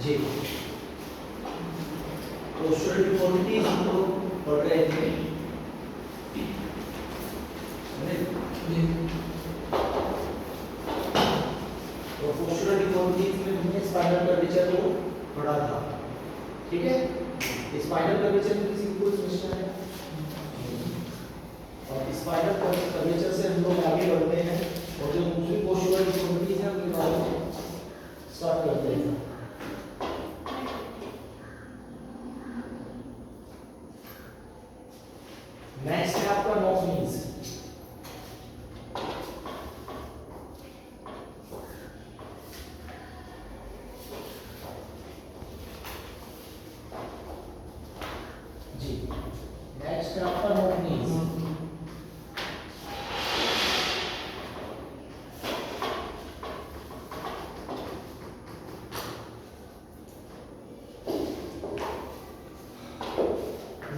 जी, postural deformity हम लोग पढ़ रहे थे। तो पोस्चरल डिफॉर्मिटी में हमने स्पाइनल कर्वेचर को पढ़ा था, ठीक है। स्पाइनल कर्वेचर में किसी को समस्या है? और स्पाइनल कर्वेचर से हम लोग आगे बढ़ते हैं और जो दूसरी पोस्चरल डिफॉर्मिटी है उनके बारे में स्टार्ट करते हैं। नेक्स्ट है आपका नॉक नीज। जी, नेक्स्ट है आपका नॉक नीज।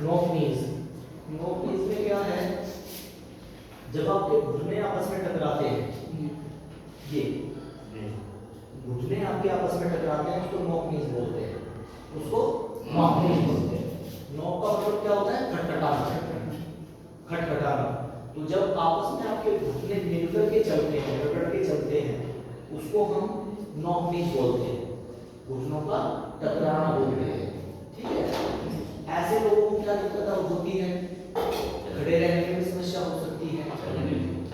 नॉक नीज, नॉक नीज में क्या है, जब आपके घुटने आपस में टकराते हैं, ये घुटने आपके आपस में टकराते हैं उसको नॉक नीज बोलते हैं, उसको नॉक नीज बोलते हैं। नॉक का मतलब क्या होता है? खटखटाना, खटखटाना। तो जब आपस में आपके घुटने मिलकर के चलते हैं, रगड़ के चलते हैं, उसको हम नॉक नीज बोलते हैं, घुटनों का टकराना बोलते हैं, ठीक है। ऐसे लोगों को क्या दिक्कत होती है? खड़े रहने में समस्या हो सकती है,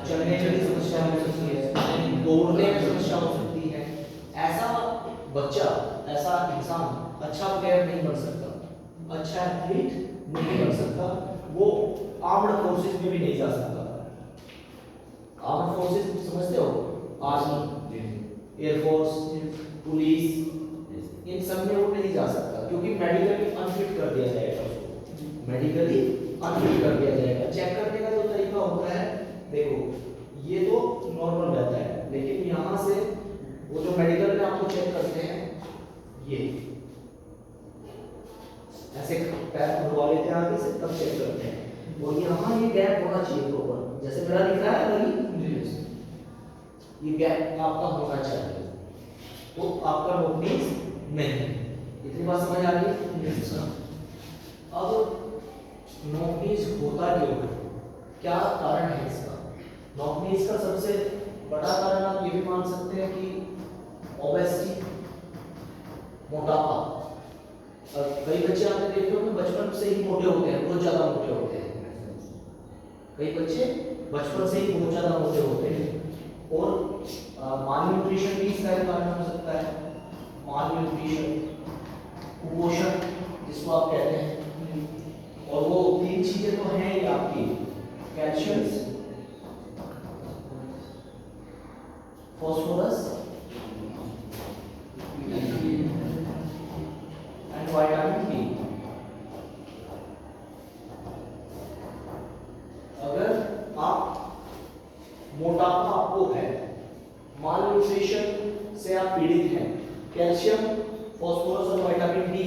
चलने में भी समस्या हो सकती है, दौड़ने में समस्या हो सकती है। ऐसा बच्चा, ऐसा इंसान अच्छा प्लेयर नहीं बन सकता, अच्छा एथलीट नहीं बन सकता, वो आर्म्ड फोर्सेस में भी नहीं जा सकता। आर्म्ड फोर्सेस समझते हो? आर्मी, एयरफोर्स, पुलिस, इन सब में वो नहीं जा सकता क्योंकि मेडिकली अनफिट कर दिया जाएगा उसको, मेडिकली अनफिट कर दिया जाएगा। चेक करने का जो तरीका होता है, देखो ये तो नॉर्मल रहता है, लेकिन यहाँ से वो जो मेडिकल में आपको चेक करते हैं, ये ऐसे पैर खुलवा लेते हैं आगे से, तब चेक करते हैं। और यहाँ ये गैप होना चाहिए प्रॉपर, जैसे मेरा दिख रहा है वही ये गैप आपका होना चाहिए, तो आपका नॉक नीज नहीं। इतनी बात समझ आ रही है? अब नॉक नीज होता क्यों है, क्या कारण है इसका? नॉक नीज का सबसे बड़ा कारण आप ये भी मान सकते हैं कि ओबेसिटी, मोटापा। कई बच्चे आपने देखे होंगे बचपन से ही मोटे होते हैं, बहुत ज्यादा मोटे होते हैं। कई बच्चे बचपन से ही बहुत ज्यादा मोटे होते हैं। और माल न्यूट्रिशन भी इसका एक कारण हो सकता है। माल न्यूट्रिशन, कुपोषण जिसको आप कहते हैं। और वो तीन चीजें तो हैं ही आपकी, calcium, phosphorus and vitamin D. अगर आप मोटापा आपको है, माल न्यूट्रिशन से आप पीड़ित हैं, कैल्शियम, फॉस्फोरस और विटामिन डी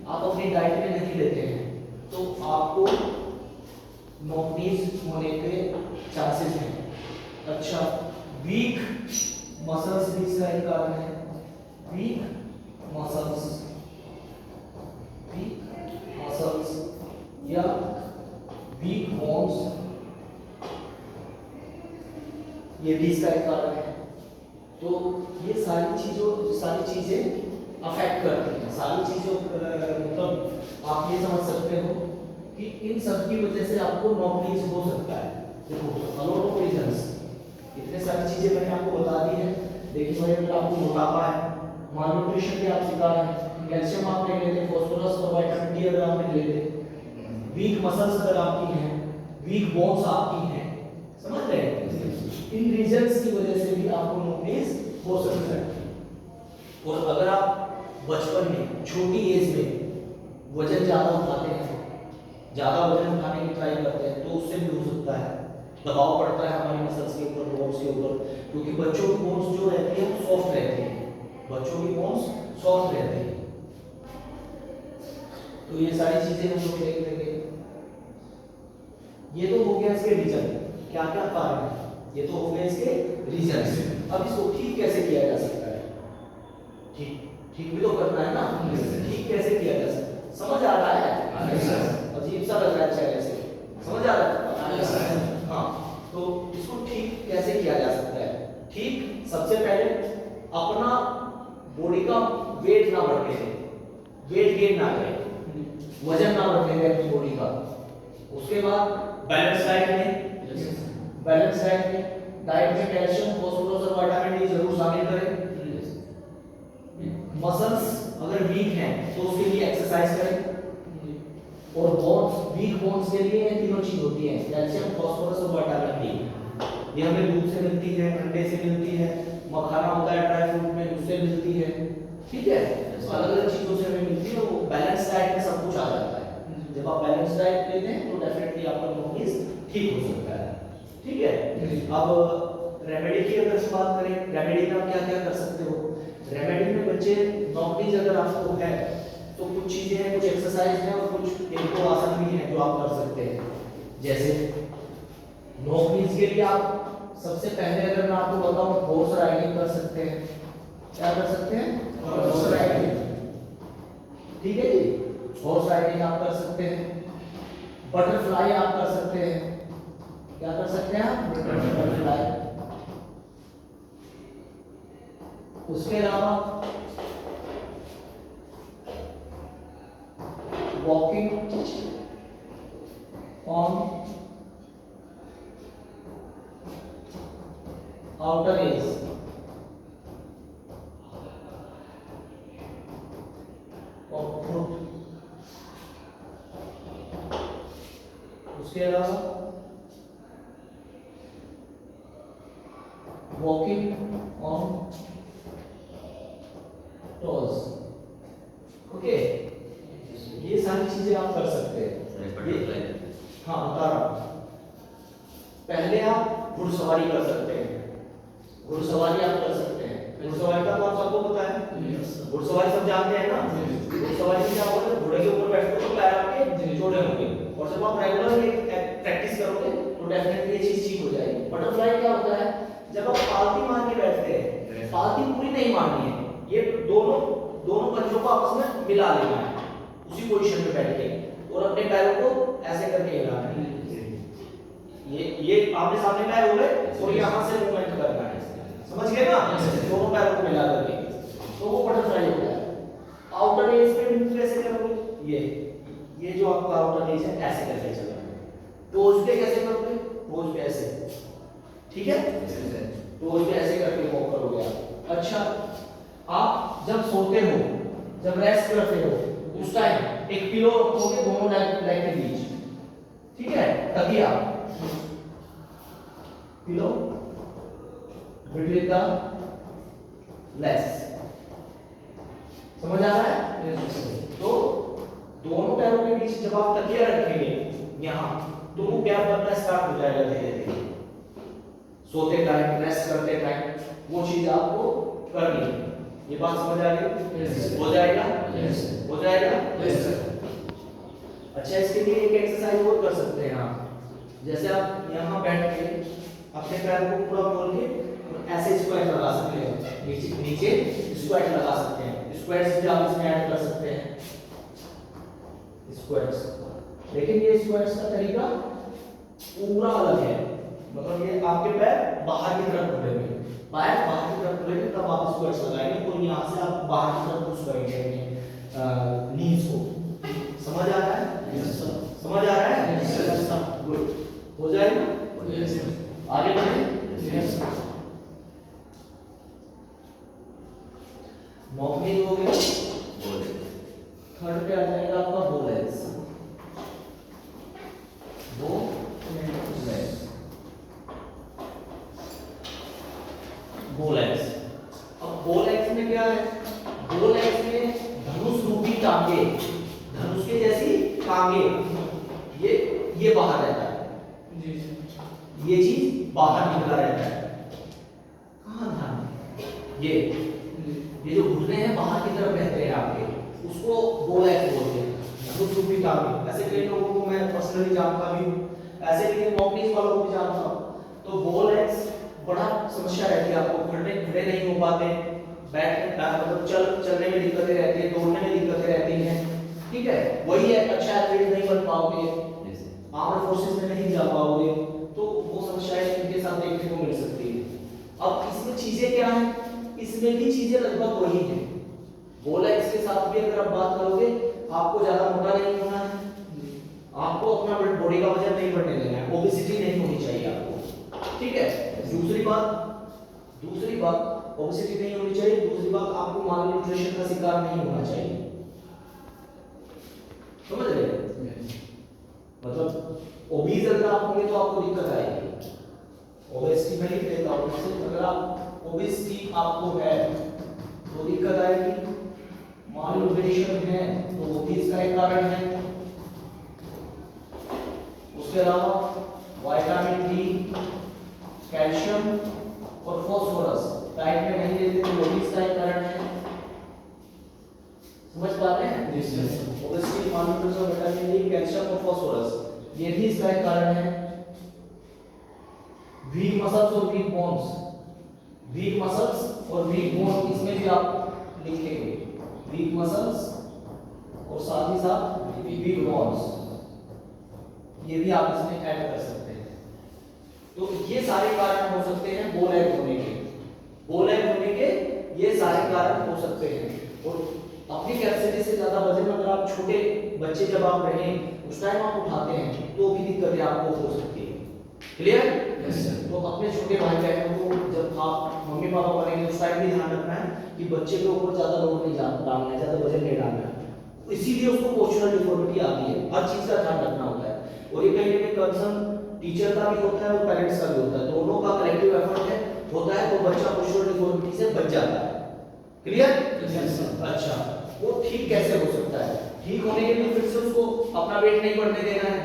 आप अपनी डाइट में नहीं लेते हैं, तो आपको नॉक नीज होने के चांसेस हैं। अच्छा, वीक मसल्स भी इसका एक कारण है। वीक मसल्स, वीक मसल्स या वीक बोन्स, ये भी इसका एक कारण है। तो ये सारी चीजें अफेक्ट करती हैं, सारी चीजों मतलब आप ये समझ सकते हो कि इन सब की वजह से आपको नॉक नीज हो सकता है। देखो, अलॉट ऑफ रीजंस, इतने सारी चीजें मैंने आपको बता दी है। देखिए भाई, अगर आपको मोटापा है, माल न्यूट्रिशन के आप शिकार हैं, कैल्शियम आप नहीं लेते, फॉस्फोरस और विटामिन डी अगर आप नहीं लेते, वीक मसल्स अगर आपकी हैं, वीक बोन्स आपकी हैं, समझ रहे हैं? इन रीजंस की वजह से भी आपको नॉक नीज हो सकता है। और अगर आप बचपन में, छोटी एज में वजन ज्यादा उठाते हैं, ज्यादा वजन उठाने की ट्राई करते हैं, तो उससे भी हो सकता है। दबाव पड़ता है हमारी मसल्स के ऊपर, बोन्स के ऊपर, क्योंकि बच्चों की बोन्स जो रहती है वो सॉफ्ट रहती है, बच्चों की बोन्स सॉफ्ट रहती है। तो ये सारी चीजें हम लोग देख लेंगे। ये तो हो गया इसके रीजन, क्या क्या कारण है, ये तो हो गए इसके रीजन। अब इसको ठीक कैसे किया जा सकता है? ठीक, ठीक भी तो करना है ना। ठीक कैसे किया जा सकता है, समझ आ रहा है? अजीब सा लग रहा है चेहरे से, समझ आ रहा है? हाँ, तो इसको ठीक कैसे किया जा सकता है? ठीक, सबसे पहले अपना बॉडी का वेट ना बढ़ने दें, वेट गेन ना करें, वजन ना बढ़ने दें अपनी बॉडी का। उसके बाद बैलेंस डाइट में, बैलेंस डाइट में कैल्शियम, फास्फोरस और विटामिन डी जरूर शामिल करें। मसल्स अगर वीक हैं तो उसके लिए एक्सरसाइज करें। और बोन्स, वीक बोन्स के लिए ये तीनों चीज होती है, कैल्शियम, फास्फोरस और विटामिन डी। ये हमें दूध से मिलती है, अंडे से मिलती है, मखाना होता है ड्राई फ्रूट में, उससे मिलती है। ठीक है, तो अलग अलग चीजों से हमें मिलती है। वो बैलेंस डाइट में सब कुछ आ जाता है। जब आप बैलेंस डाइट लेते हैं तो डेफिनेटली आपका नॉर्मल ठीक हो सकता है। ठीक है, अब रेमेडी की अगर बात करें, रेमेडी में आप क्या क्या कर सकते हो? रेमेडी में बच्चे नॉर्मली अगर आपको है तो कुछ चीजें हैं, कुछ एक्सरसाइज हैं और कुछ एक दो आसन भी हैं जो आप कर सकते हैं। जैसे नॉर्मलीज के लिए आप सबसे पहले अगर मैं आपको बताऊं, हॉर्स राइडिंग कर सकते हैं। क्या कर सकते हैं? Horse riding. ठीक है जी, हॉर्स राइडिंग आप कर सकते हैं। बटरफ्लाई आप कर सकते हैं। क्या कर सकते हैं आप? बटरफ्लाई। उसके अलावा वॉकिंग ऑन आउटर एज, और फुट। उसके अलावा वॉकिंग ऑन टोज। ओके, ये सारी चीजें आप कर सकते हैं। हाँ, बता रहा हूं। पहले आप घुड़सवारी कर सकते हैं। घुड़सवारी आप कर सकते हैं। घुड़सवारी का तो आप सबको पता है, घुड़सवारी सब जानते हैं ना। घुड़सवारी में क्या होगा, घोड़े के ऊपर बैठते हो तो पैर आपके जोड़े होंगे, और जब आप रेगुलर ये प्रैक्टिस करोगे तो डेफिनेटली ये चीज ठीक हो जाएगी। बटरफ्लाई क्या होता है, जब आप पालती मार के बैठते हैं, पालती पूरी नहीं मारनी है, ये दोनों पंजों को आपस में मिला लेना है उसी पोजीशन में बैठ के, और अपने पैरों को ऐसे करके हिलाना है। ये आमने सामने पैर हो गए और यहां से मूवमेंट करना है, समझ गए ना? दोनों पैरों को मिला करके, तो वो बटरफ्लाई होता है। आउटर एज पे मूव कैसे करोगे? ये जो आपका आउटर एज है ऐसे करके चलना है। टोज पे कैसे करोगे? टोज पे ऐसे, ठीक है? टोज पे ऐसे करके वॉक करोगे आप। अच्छा, आप जब सोते हो, जब रेस्ट करते हो, उस टाइम एक पिलो रखोगे दोनों लेग के बीच, ठीक है? तकिया, पिलो बिटवीन द लेग्स। समझ आ रहा है? तो दोनों पैरों के बीच जब आप तकिया रखेंगे यहाँ, तो वो क्या बनना स्टार्ट हो जाएगा धीरे धीरे। सोते टाइम, रेस्ट करते टाइम, वो चीज आपको करनी है। ये बात समझ आ गई? हो जाएगा? हो जाएगा? अच्छा, इसके लिए एक एक्सरसाइज और कर सकते हैं आप। जैसे आप यहाँ बैठ के अपने पैर को पूरा खोल के ऐसे स्क्वाट लगा सकते हैं, नीचे स्क्वाट लगा सकते हैं। स्क्वाट्स भी आप इसमें ऐड कर सकते हैं, स्क्वाट्स। लेकिन ये स्क्वाट्स का तरीका पूरा अलग है, मतलब ये आपके पैर बाहर की तरफ खुलेंगे, पैर बाहर की तरफ खुलेंगे, तब आप स्क्वाट्स लगाएंगे, और यहाँ से आप बाहर की तरफ पुश करेंगे अपने नीज को। समझ आ रहा है? समझ आ रहा है? गुड, हो जाएगा? आगे बढ़े। नॉर्मली हो गया, थर्ड पे आ जाएगा आपका बो लेग्स। बो लेग्स, बो लेग्स। अब बो लेग्स में क्या है? बो लेग्स में धनुष रूपी टांगे, धनुष के जैसी टांगे, ये बाहर रहता है, ये चीज बाहर निकला रहता है। कहाँ ध्यान? ये जो घुटने हैं बाहर की तरफ रहते हैं आपके, उसको बो लेग्स बोलते हैं, धनुष रूपी टांगे। ऐसे कई लोगों को मैं पर्सनली जानता भी हूँ, ऐसे कई मॉकनीज वालों को भी जानता हूँ। तो बो लेग्स बड़ा समस्या रहती है आपको, खड़े नहीं हो पाते, मतलब चलने में दिक्कतें रहती है, दौड़ने में दिक्कतें रहती हैं, ठीक है, वही है अच्छा एथलीट नहीं बन पाओगे, आर्म्ड फोर्सेस में नहीं जा पाओगे, तो वो समस्याएं इनके साथ देखने को मिल सकती है। अब इसमें चीजें क्या है, इसमें भी चीजें लगभग वही है। बोला इसके साथ भी अगर आप बात करोगे, आपको ज्यादा मोटा नहीं होना है, आपको अपना बॉडी का वजन नहीं बढ़ने देना है, ओबेसिटी नहीं होनी चाहिए आपको, ठीक है। दूसरी बात ओबेसिटी नहीं होनी चाहिए। दूसरी बात, आपको माल न्यूट्रिशन का शिकार नहीं होना चाहिए, समझ रहे? मतलब ओबीज अगर आप होंगे तो आपको दिक्कत आएगी। ओबेसिटी में लिख देता हूं, अगर आप ओबेसिटी आपको है तो दिक्कत आएगी, माल न्यूट्रिशन है तो वो भी इसका एक कारण है। उसके अलावा विटामिन डी, कैल्शियम और फास्फोरस डाइट में नहीं लेते तो वो भी इसका एक कारण है। समझ पा रहे हैं? Obesity, malnutrition, vitamin D, calcium और फास्फोरस ये भी इसका एक कारण है। वीक मसल्स और वीक बोन्स, वीक मसल्स और वीक बोन इसमें भी आप लिखेंगे, वीक मसल्स और साथ ही साथ वीक बोन्स, ये भी आप इसमें ऐड कर सकते हैं। तो ये सारे कारण हो सकते हैं बोलैक होने के, बोलैक होने के ये सारे कारण हो सकते हैं। और अपनी कैपेसिटी से ज्यादा वजन अगर आप छोटे बच्चे जब आप रहें उस टाइम आप उठाते हैं तो भी दिक्कतें आपको हो सकती है। क्लियर? तो अपने छोटे भाई बहनों को जब आप मम्मी पापा बनेंगे उस टाइम भी ध्यान रखना है कि बच्चे के ऊपर ज्यादा लोड नहीं डालना है, ज्यादा वजन नहीं डालना है, इसीलिए उसको पोस्चरल डिफॉर्मिटी आती है। हर चीज का ध्यान रखना होता है और ये कहीं ना कहीं कंसर्न टीचर का भी होता है और पेरेंट्स का भी होता है, दोनों का कलेक्टिव एफर्ट है होता है तो बच्चा पोस्चरल डिफॉर्मिटी से बच जाता है। क्लियर? अच्छा, वो ठीक कैसे हो सकता है? ठीक होने के लिए फिर से उसको अपना वेट नहीं बढ़ने देना है,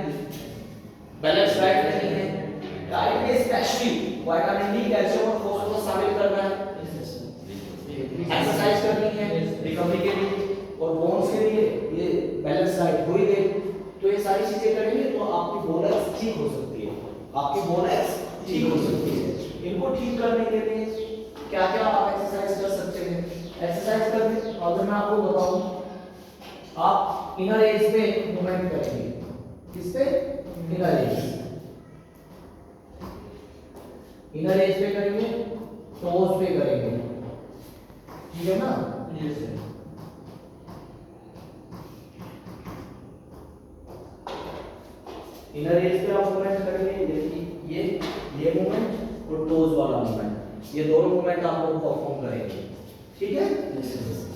बैलेंस डाइट नहीं है, डाइट में स्पेशली विटामिन डी, कैल्शियम और फास्फोरस शामिल करना है, एक्सरसाइज करनी है रिकवरी के लिए और बोन्स के लिए ये बैलेंस डाइट हो ही गई। तो ये सारी चीजें करेंगे तो आपकी बोनस ठीक हो सकती है, आपकी बोनस ठीक हो सकती है। इनको ठीक करने के लिए क्या क्या आप एक्सरसाइज कर सकते हैं? एक्सरसाइज करके अगर मैं आपको बताऊं, आप इनर एज पे मूवमेंट करेंगे, किस पे? इनर एज, इनर एज पे करेंगे, टोज पे करेंगे, ठीक है ना? Yes sir. इनर एज पे आप मूवमेंट करेंगे, ये मूवमेंट और टोज वाला मूवमेंट, ये दोनों मूवमेंट आप लोग परफॉर्म करेंगे, ठीक है?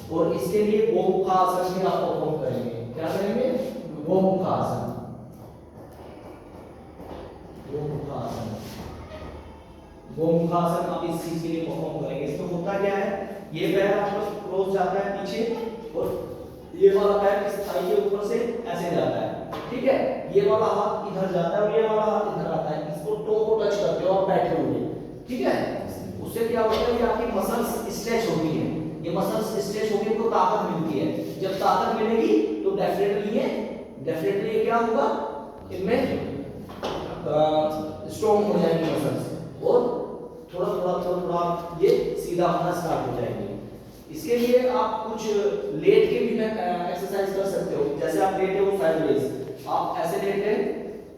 और इसके लिए गोमुखासन भी आप परफॉर्म करेंगे। क्या करेंगे? गोमुखासन, गोमुखासन, गोमुखासन आप इस चीज के लिए परफॉर्म करेंगे। इसमें होता क्या है, ये पैर आपका क्लोज जाता है पीछे और ये वाला पैर इस थाई के ऊपर से ऐसे जाता है, ठीक है? ये वाला हाथ इधर जाता है और ये वाला हाथ इधर आता है, इसको टो को टच करते हो आप बैठे हुए, ठीक है? उससे क्या होता है कि आपकी मसल्स स्ट्रेच होती है, ये मसल्स स्ट्रेच होके तो ताकत मिलती है, जब ताकत मिलेगी तो डेफिनेटली ये क्या होगा, इनमें स्ट्रॉन्ग हो जाएंगी मसल्स और थोड़ा ये सीधा होना स्टार्ट हो जाएंगे। इसके लिए आप कुछ लेट के भी एक्सरसाइज कर सकते हो, जैसे आप लेटे हो साइडवेज, आप ऐसे लेटे,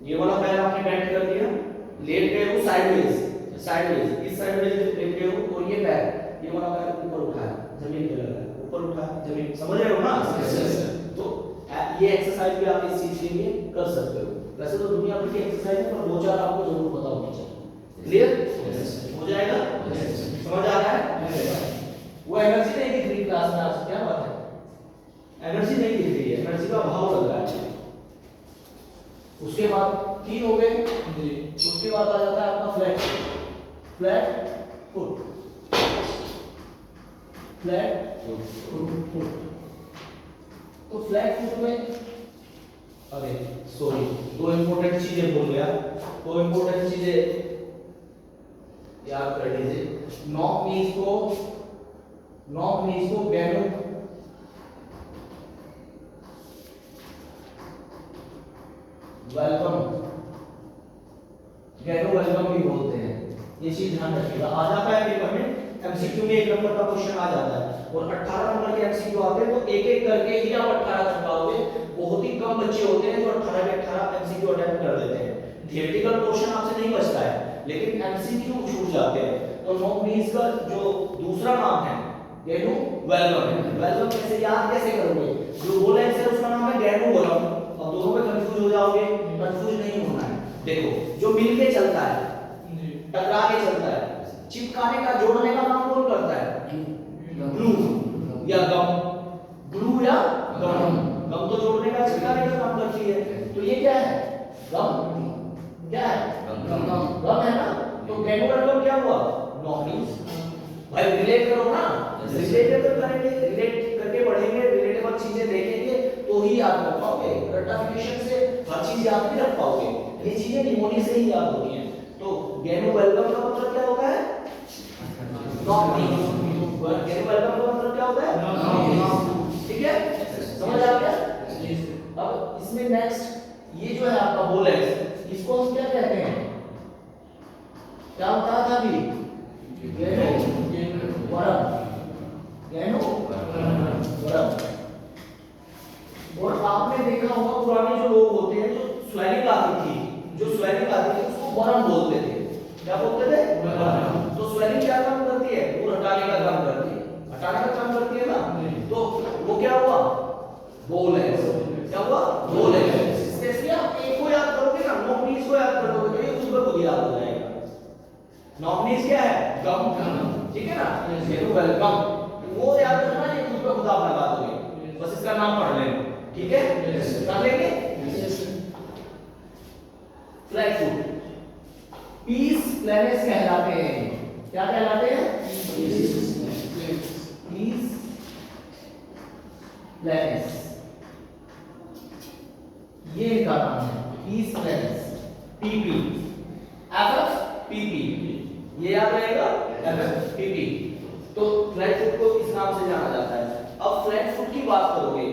ये वाला पैर आपने बेंड कर दिया, लेट गए हो साइडवेज, इस साइडवेज लेटे हो और ये पैर, ये वाला पैर ऊपर उठाया, जमीन पे लगा, ऊपर उठाया, जमीन, समझ रहे हो ना? तो ये एक्सरसाइज भी आप इस चीज के लिए कर सकते हो। वैसे तो दुनिया भर की एक्सरसाइज है पर दो चार आपको जरूर पता होनी चाहिए। क्लियर हो जाएगा? समझ आ रहा है? वो एनर्जी नहीं दिख रही क्लास में आज, क्या बात है? एनर्जी नहीं दिख रही है, एनर्जी का अभाव लग रहा है। उसके बाद 3 हो गए, उसके बाद आ जाता है आपका फ्लैट फुट, फ्लैट फुट। तो फ्लैट फुट में अरे सॉरी, 2 इंपॉर्टेंट चीजें भूल गया, 2 इंपॉर्टेंट चीजें याद कर लीजिए। नॉक नीज को गैनो वेलकम भी बोलते हैं, ये चीज ध्यान रखिएगा, आ जाता है पेपर में एमसीक्यू में 1 नंबर का क्वेश्चन आ जाता है, और 18 नंबर के एमसीक्यू आते हैं, तो एक एक करके ही आप 18 कर पाओगे। बहुत ही कम बच्चे होते हैं जो 18 के 18 एमसीक्यू अटेम्प्ट कर लेते हैं। थियोरेटिकल पोर्शन आपसे नहीं बचता है, लेकिन एमसीक्यू छूट जाते हैं। तो नॉक नीज का जो दूसरा नाम है गैनू वेलकम है। वेलकम कैसे याद कैसे करोगे? जो बोला है उसका नाम है गैनू वेलकम। अब दोनों में कंफ्यूज हो जाओगे, कंफ्यूज नहीं होना है। देखो जो मिलके चलता है, टकरा के चलता है, चिपकाने का जोड़ने का काम कौन करता है? ग्लू या गम। ग्लू या गम। गम तो जोड़ने का चिपकाने का काम करती है, तो ये क्या है? गम। क्या है? गम है ना। तो गैनू वेलकम क्या हुआ? नॉक नीज। भाई रिलेट करो ना, रिलेटेबल करेंगे, रिलेट करके पढ़ेंगे, रिलेटेबल चीजें देखेंगे तो ही याद रख पाओगे। रट्टाफिकेशन से हर चीज याद नहीं रख पाओगे, ये चीजें निमोनी से ही याद होती हैं। तो गैनू वेलकम का मतलब क्या होता है? नॉक नीज। गैनू वेलकम का मतलब क्या होता है? नॉक नीज। ठीक है, समझ आ गया? अब इसमें नेक्स्ट ये जो है आपका बोलेक्स, इसको हम क्या कहते हैं? क्या बताया था अभी? वरम। और आपने देखा होगा पुराने जो लोग होते हैं, जो स्वेलिंग आती थी, उसको वरम बोलते थे। क्या बोलते थे? वरम। तो स्वेलिंग क्या काम करती है? वो हटाने का काम करती है, हटाने का काम करती है ना। तो वो क्या हुआ? बोलेक्स। क्या हुआ? बोलेक्स। इसके आप एक को याद करोगे ना, नॉक नीज को याद करोगे तो ये खुद ब खुद याद हो जाएगा। नॉक नीज क्या है? गम। ठीक है ना। गैनू वेलकम वो याद रखना, ये खुद ब खुद आप लगा दोगे, बस इसका नाम पढ़ लेना। ठीक है, कर लेंगे। फ्लैट फुट पीस प्लेनेस कहलाते हैं। क्या कहलाते हैं? पीस प्लेनेस, ये इनका नाम है, पीस प्लेनेस। पीपी एफ पीपी, ये याद रहेगा, एफ पीपी। तो फ्लैट फुट को इस नाम से जाना जाता है। अब फ्लैट फुट की बात करोगे,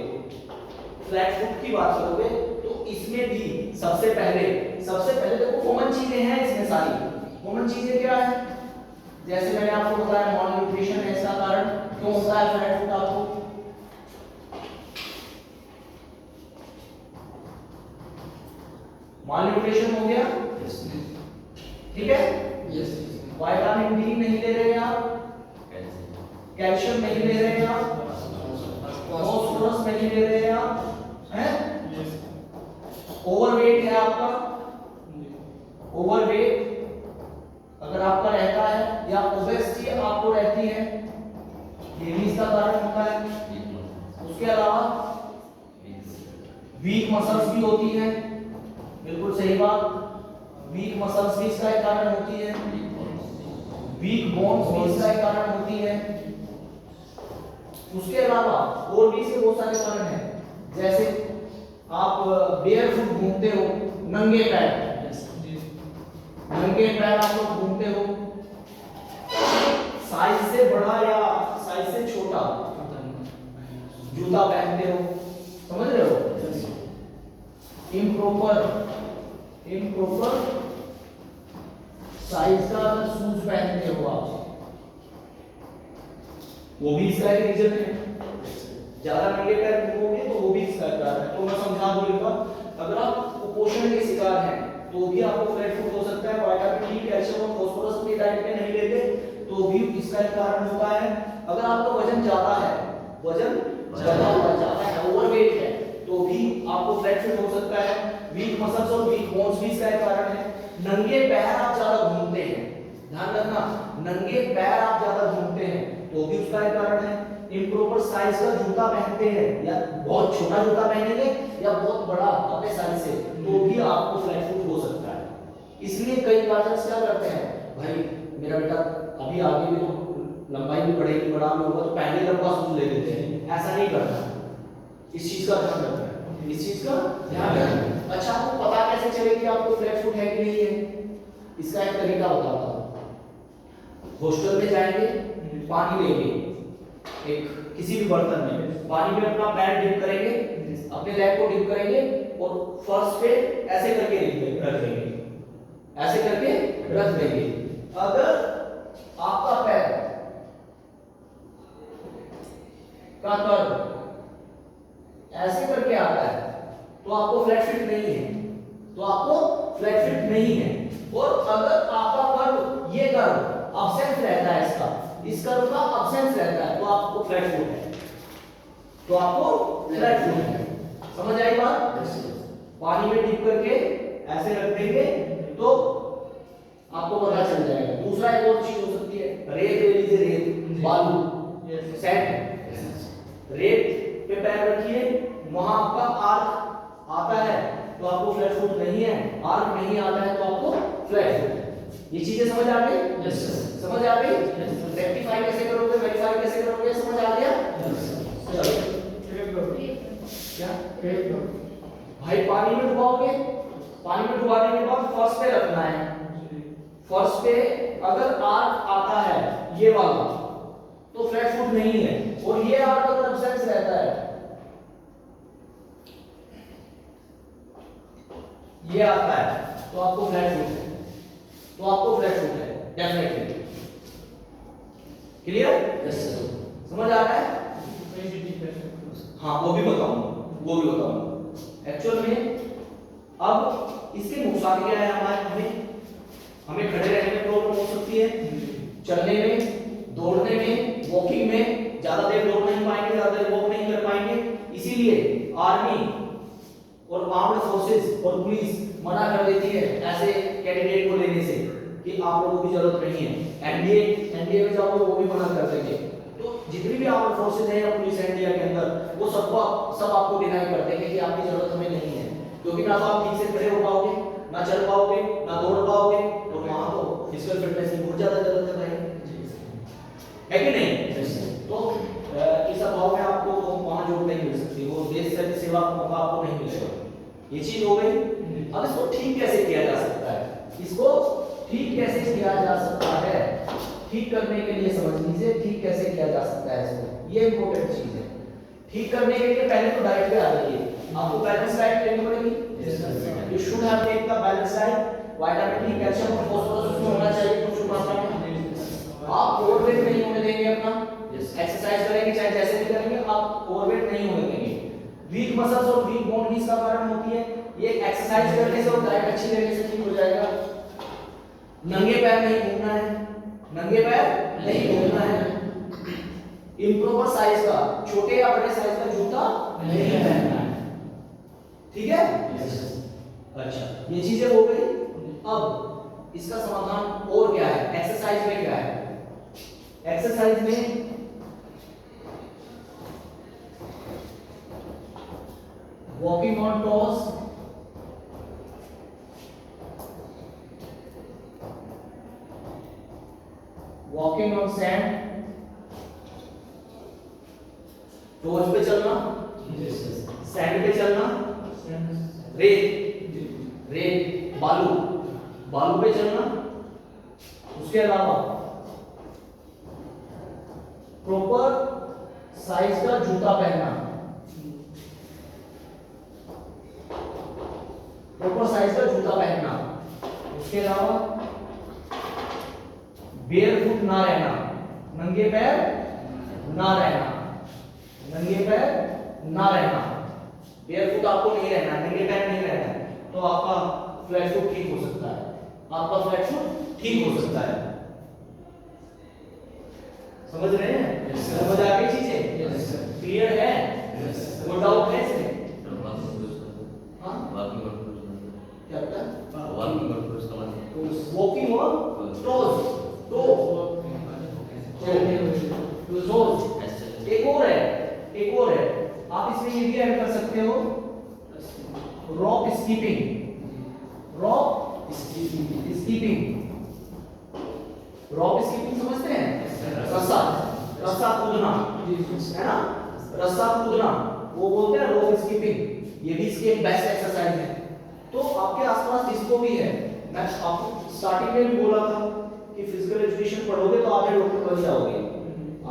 तो इसमें भी सबसे पहले देखो कॉमन चीजें हैं इसमें सारी। कॉमन चीजें क्या है? जैसे मैंने आपको बताया मॉल न्यूट्रिशन है इसका कारण। क्यों होता है फ्लैट फुट? आपको मॉल न्यूट्रिशन हो गया, ठीक है। विटामिन डी नहीं ले रहे हैं आप, कैल्शियम नहीं ले रहे हैं आप, फास्फोरस नहीं ले रहे हैं आप, हैं? ओवरवेट है आपका, ओवरवेट अगर आपका रहता है, या ओबेसिटी आपको रहती है, ये भी इसका कारण होता है। उसके अलावा वीक मसल्स भी होती है, बिल्कुल सही बात, वीक मसल्स भी इसका एक कारण होती है, वीक बोन्स भी इसका एक कारण होती है। उसके अलावा और भी इसके बहुत सारे कारण हैं, जैसे आप बेयर फुट घूमते हो, नंगे पैर आप लोग घूमते हो, साइज से बड़ा या साइज से छोटा जूता पहनते हो, समझ रहे हो? इम्प्रॉपर साइज का अगर शूज पहनते हो आप, वो भी इसका एक रीजन है। ज्यादा नंगे पैर घूमोगे तो वो भी इसका कारण है। तो मैं समझा दूंगा, अगर आप कुपोषण के शिकार हैं तो भी आपको फ्लैट फुट हो सकता है। विटामिन डी, कैल्शियम और फास्फोरस अपनी डाइट में नहीं लेते तो भी इसका एक कारण होता है। अगर आपका वजन ज्यादा है, ओवरवेट है, तो भी आपको फ्लैट फुट हो सकता है। वीक मसल्स और वीक बोन्स भी इसका एक कारण है। नंगे पैर आप ज्यादा घूमते हैं, ध्यान रखना, नंगे पैर आप ज्यादा घूमते हैं तो भी उसका एक कारण है। इम्प्रॉपर साइज का जूता पहनते हैं, या बहुत छोटा जूता पहनेंगे या बहुत बड़ा अपने साइज से, तो भी आपको फ्लैट फुट हो सकता है। इसलिए कई गार्जियंस क्या करते हैं, भाई मेरा बेटा अभी आगे भी तो लंबाई भी बढ़ेगी, बड़ा भी होगा, तो पहले लंबा शूज ले लेते हैं। ऐसा नहीं करना, इस चीज का ध्यान रखना है, इस चीज का ध्यान रखना है। अच्छा, आपको पता कैसे चले कि आपको फ्लैट फुट है कि नहीं है? इसका एक तरीका बताता हूं। हॉस्टल में जाएंगे, पानी लेंगे, एक किसी भी बर्तन में पानी में अपना पैर डिप करेंगे, अपने लेग को डिप करेंगे और फर्स्ट पे ऐसे करके रख देंगे, ऐसे करके रख देंगे। अगर आपका पैर फिट नहीं है। और अगर आपका कर्व, ये कर्व अब्सेंट रहता है, इसका, इस कर्व का अब्सेंस रहता है, तो आपको फ्लैट फुट है, तो आपको फ्लैट फुट है। समझ आई बात? पानी में डिप करके ऐसे रख देंगे तो आपको पता चल जाएगा। दूसरा एक और चीज हो सकती है, रेत ले लीजिए, रेत, बालू, सैंड, रेत पे पैर रखिए, वहां आपका आर्क आता है तो आपको फ्लैट फुट नहीं है, आर्क नहीं आता है तो आपको फ्लैट फुट है। ये चीजें समझ आ गई? Yes sir. समझ आ गई? रेक्टिफाई कैसे करोगे, वेरीफाई कैसे करोगे, समझ आ गया? चलो क्या भाई, पानी में डुबाओगे, पानी में डुबाने के बाद फर्श पे रखना है। फर्श पे अगर आर्क आता है ये वाला तो फ्लैट फुट नहीं है, और ये आर्क अगर एब्सेंस रहता है, ये आता है तो आपको फ्लैट फुट है, तो आपको फ्लैट फुट है डेफिनेटली। क्लियर? Yes sir. समझ आ रहा है? हाँ, वो भी बताऊंगा। एक्चुअल में अब इसके नुकसान क्या है, हमें खड़े रहने में प्रॉब्लम हो सकती है, चलने में, दौड़ने में, वॉकिंग में, ज्यादा देर दौड़ नहीं पाएंगे, ज्यादा देर वॉक नहीं कर पाएंगे। इसीलिए आर्मी और आर्म्ड फोर्सेस और पुलिस मना कर देती है ऐसे कैंडिडेट को लेने से कि आप लोगों की जरूरत नहीं है। एनडीए में जाओगे वो भी मना कर देंगे। तो जितनी भी आर्म्ड फोर्सेस है या पुलिस है इंडिया के अंदर, वो सब आपको डिनाई कर देंगे कि आपकी जरूरत हमें नहीं है, क्योंकि ना तो आप ठीक से खड़े हो पाओगे, ना चल पाओगे, ना दौड़ पाओगे, तो वहां तो फिजिकल फिटनेस की बहुत ज्यादा जरूरत है भाई, है कि नहीं? तो इस अभाव में आपको वहां जॉब नहीं मिल सकती, वो देश से सेवा का मौका आपको नहीं मिलेगा। ये चीज हो गई। अब इसको ठीक कैसे किया जा सकता है, इसको ठीक कैसे किया जा सकता है, ठीक करने के लिए समझ लीजिए ठीक कैसे किया जा सकता है इसको, ये इंपॉर्टेंट चीज है। ठीक करने के लिए पहले तो डाइट पे आ जाइए, आपको बैलेंस डाइट लेनी पड़ेगी। You should have take the balance diet, vitamin D, calcium और फास्फोरस उसमें होना चाहिए कुछ मात्रा में। आप ओवरवेट नहीं होने देंगे अपना, एक्सरसाइज करेंगे चाहे जैसे भी करेंगे, आप ओवरवेट नहीं होने देंगे। वीक मसल्स और वीक बोन इसका कारण होती है, ये एक्सरसाइज करने से और डाइट अच्छी लेने से ठीक हो जाएगा। नंगे पैर नहीं घूमना है, नंगे पैर नहीं घूमना है। इम्प्रॉपर साइज का, छोटे या बड़े साइज का जूता नहीं पहनना है, ठीक है? अच्छा, ये चीजें हो गई। अब इसका समाधान और क्या है, एक्सरसाइज में क्या है? एक्सरसाइज में walking on toss, walking on sand, toes पे चलना, सैंड पे चलना, रेत, बालू पे चलना। उसके अलावा प्रॉपर साइज का जूता पहनना, प्रॉपर साइज का जूता पहनना। उसके अलावा बेयर फुट ना रहना, नंगे पैर ना रहना, नंगे पैर ना रहना, बेयर फुट आपको नहीं रहना, नंगे पैर नहीं रहना, तो आपका फ्लैट फुट ठीक हो सकता है, आपका फ्लैट फुट ठीक हो सकता है। समझ रहे हैं? समझ आ गई चीजें? क्लियर है? कोई डाउट है इसमें? क्या होता है? वॉकिंग ऑन टोज, एक और है, आप इसमें ये भी ऐड कर सकते हो, रॉक स्कीपिंग, रॉक स्कीपिंग समझते हैं? रस्सा कूदना, है ना? रस्सा कूदना, वो बोलते हैं रॉक स्कीपिंग। ये भी इसकी एक बेस्ट एक्सरसाइज है। तो आपके आसपास जिसको भी है, मैं आपको स्टार्टिंग में भी बोला था कि फिजिकल एजुकेशन पढ़ोगे तो आधे डॉक्टर बन जाओगे,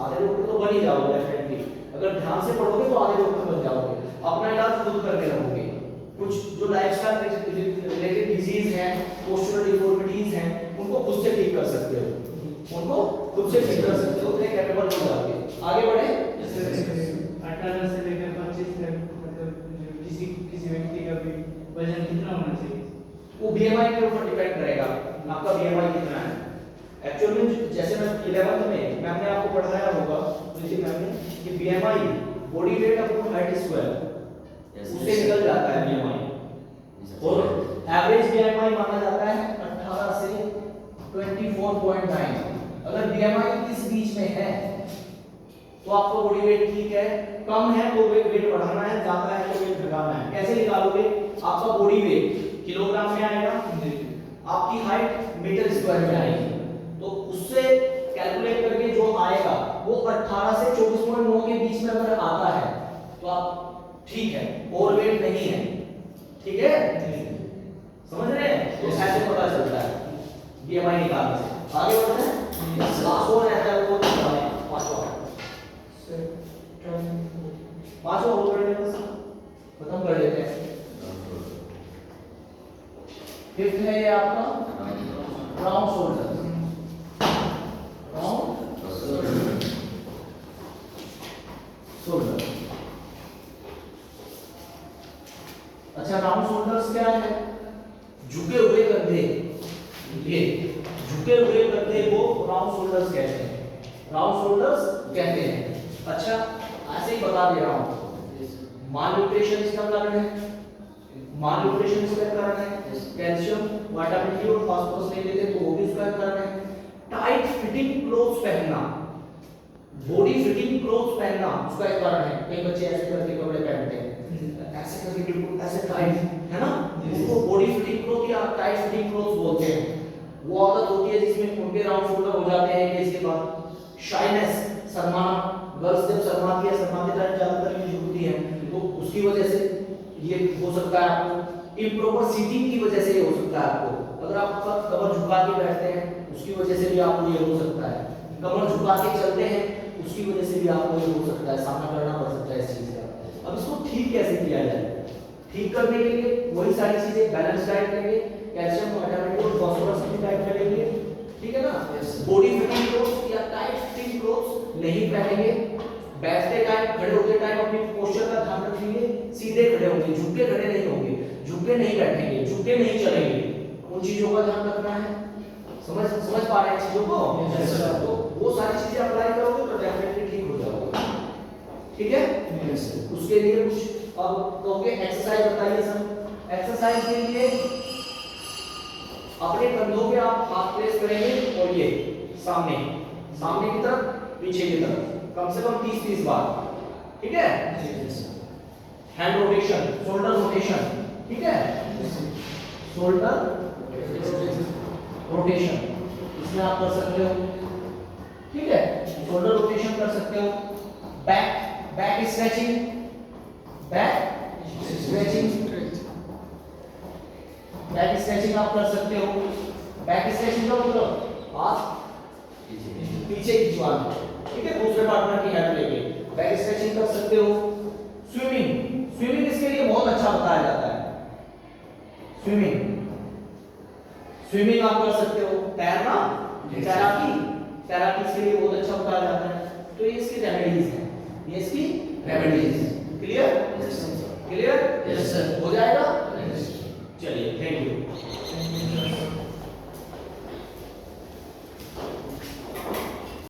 आधे डॉक्टर तो बन ही जाओगे डेफिनेटली। अगर ध्यान से पढ़ोगे तो आधे डॉक्टर बन जाओगे, अपना इलाज खुद करने लगोगे। कुछ जो लाइफस्टाइल रिलेटेड डिजीज हैं, पोस्चरल डिफॉर्मिटीज हैं, उनको खुद से ठीक कर सकते हो, उनको खुद से ठीक कर सकते हो, उतने कैपेबल हो जाओगे। आगे बढ़े। 18 से लेकर 25 तक, मतलब किसी व्यक्ति का भी वजन कितना होना चाहिए? वो बीएमआई के ऊपर डिपेंड करेगा आपका बीएमआई कितना है। एक्चुअल में जैसे मैं 11th में मैंने आपको पढ़ाया होगा मुझे मैंने कि BMI body weight upon height square उससे निकल जाता है बीएमआई। और एवरेज बीएमआई माना जाता है 18 से 24.9। अगर बीएमआई इस बीच में है तो आपका बॉडी वेट ठीक है, कम है तो वेट बढ़ाना है, ज्यादा है तो वेट घटाना है। कैसे निकालोगे? आपका बॉडी वेट किलोग्राम में आएगा, आपकी हाइट मीटर स्क्वायर में आएगी, तो उससे कैलकुलेट करके जो आएगा वो 18 से 24.9 के बीच में अगर आता है तो आप ठीक है, ओवरवेट नहीं है, ठीक है, समझ रहे हैं? तो ऐसे पता चलता है बीएमआई निकालने से। आगे बढ़ते हैं, लास्ट वन रहता है वो पांचवा खत्म कर लेते हैं। फिफ्थ है ये आपका राउंड शोल्डर। राउंड शोल्डर, अच्छा राउंड शोल्डर्स क्या है? झुके हुए कंधे, ये झुके हुए कंधे को राउंड शोल्डर्स कहते हैं, राउंड शोल्डर्स कहते हैं। अच्छा ऐसे ही बता दे रहा हूं, मालन्यूट्रिशन इसका कारण है, मालन्यूट्रिशन इसका कारण है, कैल्शियम विटामिन डी और फास्फोरस नहीं लेते तो वो भी इसका कारण है। टाइट फिटिंग क्लोथ्स पहनना, बॉडी फिटिंग क्लोथ्स पहनना उसका एक कारण है। कई बच्चे ऐसे करके कपड़े पहनते हैं, ऐसे करके बिल्कुल ऐसे टाइट, है ना, उसको बॉडी फिटिंग क्लोथ या टाइट फिटिंग क्लोथ्स बोलते हैं। वो आदत होती है जिसमें उनके राउंड शोल्डर हो जाते हैं इसके बाद। शाइनेस, शर्माना, गर्ल्स जब शर्माती है, शर्माते टाइम ज्यादातर यूज होती है, तो उसकी वजह से ये हो सकता है आपको। इम्प्रॉपर सीटिंग की वजह से ये हो सकता है आपको, अगर आप कमर झुका के बैठते हैं उसकी वजह से भी आपको ये हो सकता है। कमर झुका के चलते हैं उसकी वजह से भी आपको ये हो सकता है, सामना करना पड़ सकता है इस चीज का। अब इसको ठीक कैसे किया जाए? ठीक करने के लिए वही सारी चीजें, बैलेंस डाइट लेंगे, कैल्शियम विटामिन डी और फास्फोरस की डाइट लेंगे, ठीक है ना। बॉडी फिटिंग क्लोथ्स या टाइट फिटिंग क्लोथ्स नहीं पहनेंगे। बैठते टाइम, खड़े होते टाइम अपनी पोस्चर का ध्यान रखेंगे, सीधे खड़े होंगे, झुके खड़े नहीं होंगे, झुके नहीं बैठेंगे, झुके नहीं चलेंगे, उन चीजों का ध्यान रखना है। समझ पा रहे हैं चीजों को? तो वो सारी चीजें अप्लाई करोगे तो डेफिनेटली ठीक हो जाओगे, ठीक है। उसके लिए कुछ अब कहोगे एक्सरसाइज बताइए सर। एक्सरसाइज के लिए अपने कंधों पे आप हाथ प्लेस करेंगे और ये सामने सामने की तरफ, पीछे की तरफ, कम से कम 30-30 बार, ठीक है। हैंड रोटेशन, शोल्डर रोटेशन, ठीक है, शोल्डर रोटेशन इसमें आप कर सकते हो, ठीक है, शोल्डर रोटेशन कर सकते हो। बैक स्ट्रेचिंग, बैक स्ट्रेचिंग आप कर सकते हो। बैक स्ट्रेचिंग का मतलब हाथ पीछे खिंचवाना, ठीक है, दूसरे पार्टनर की हेल्प लेके बैक स्ट्रेचिंग कर सकते हो। स्विमिंग इसके लिए बहुत अच्छा बताया जाता है। स्विमिंग आप कर सकते हो। तैरना, तैराकी इसके लिए बहुत अच्छा बताया जाता है। तो ये इसकी रेमेडीज है, ये इसकी remedies. Clear? Clear? Yes sir, हो जाएगा। चलिए, थैंक यू।